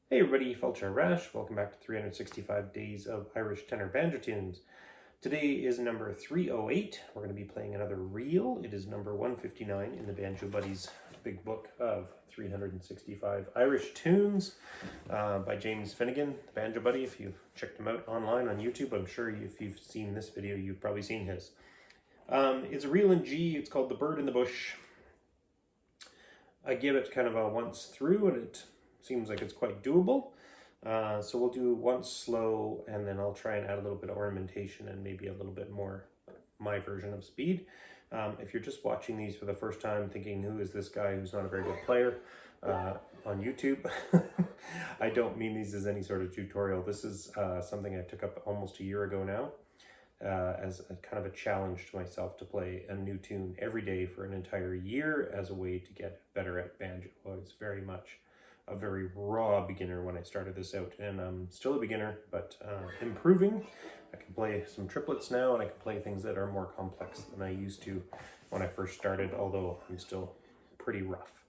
Hey everybody, Felcher Rash. Welcome back to 365 Days of Irish Tenor Banjo Tunes. Today is number 308. We're going to be playing another reel. It is number 159 in the Banjo Buddies big book of 365 Irish Tunes by James Finnegan, the Banjo Buddy. If you've checked him out online on YouTube, I'm sure if you've seen this video, you've probably seen his. It's a reel in G. It's called The Bird in the Bush. I give it kind of a once through and it seems like it's quite doable. So we'll do once slow and then I'll try and add a little bit of ornamentation and maybe a little bit more my version of speed. If you're just watching these for the first time thinking, who is this guy who's not a very good player on YouTube? I don't mean these as any sort of tutorial. This is something I took up almost a year ago now as a kind of a challenge to myself to play a new tune every day for an entire year as a way to get better at banjo. I was very much a very raw beginner when I started this out, and I'm still a beginner, but improving. I can play some triplets now, and I can play things that are more complex than I used to when I first started, although I'm still pretty rough.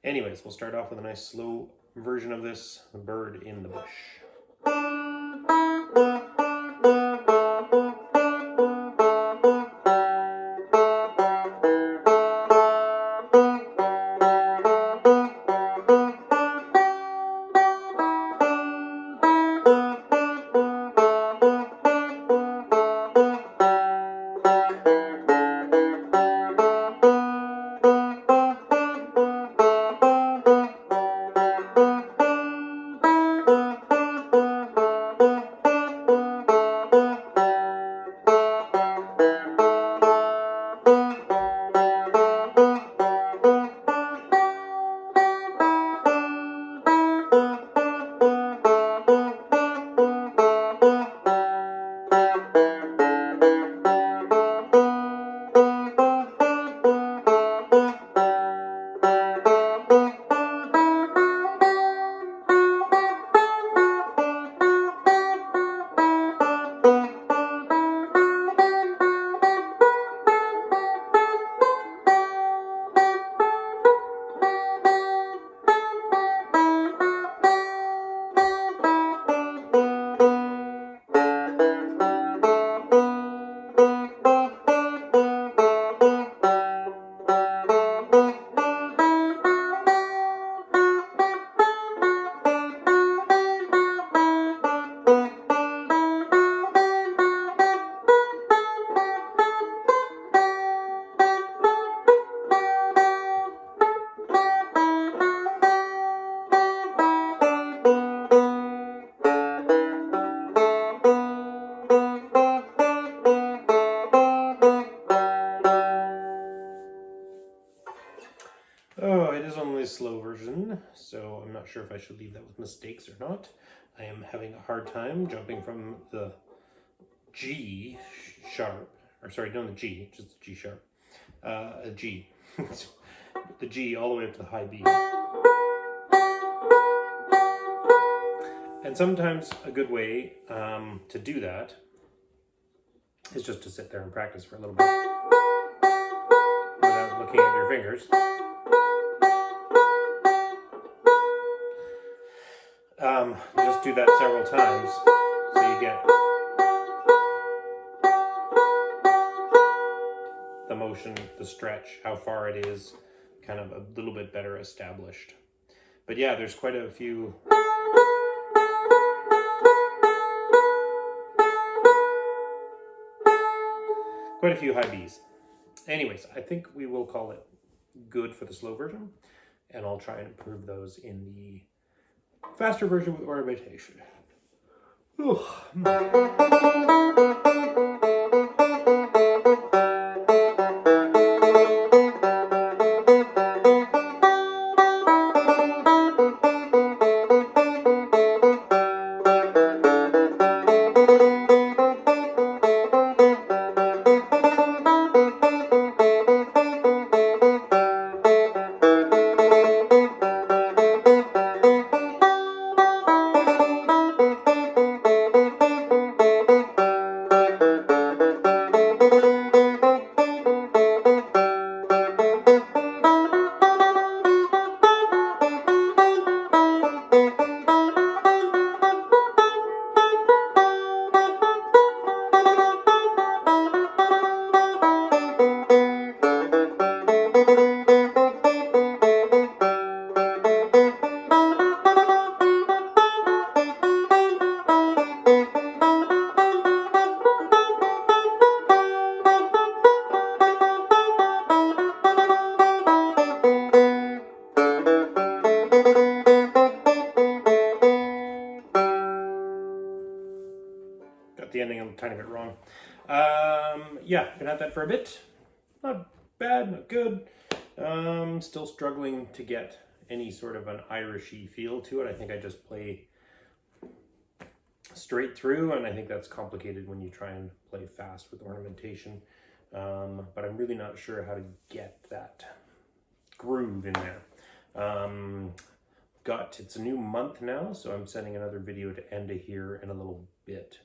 Anyways, we'll start off with a nice slow version of this, The Bird in the Bush. Oh, it is only a slow version, so I'm not sure if I should leave that with mistakes or not. I am having a hard time jumping from the G sharp, or sorry, not the G, just the G sharp, a G, the G all the way up to the high B. And sometimes a good way to do that is just to sit there and practice for a little bit without looking at your fingers. Just do that several times so you get the motion, the stretch, how far it is, kind of a little bit better established. But yeah, there's quite a few high B's. Anyways, I think we will call it good for the slow version, and I'll try and improve those in the faster version with ornamentation. tiny bit wrong. Yeah, been at that for a bit. Not bad, not good. Still struggling to get any sort of an Irishy feel to it. I think I just play straight through, and I think that's complicated when you try and play fast with ornamentation. But I'm really not sure how to get that groove in there. It's a new month now, so I'm sending another video to Enda here in a little bit.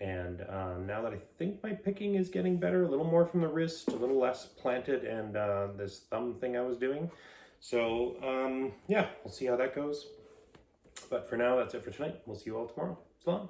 And now that I think my picking is getting better, a little more from the wrist, a little less planted, and this thumb thing I was doing. So yeah, we'll see how that goes. But for now, that's it for tonight. We'll see you all tomorrow. So long.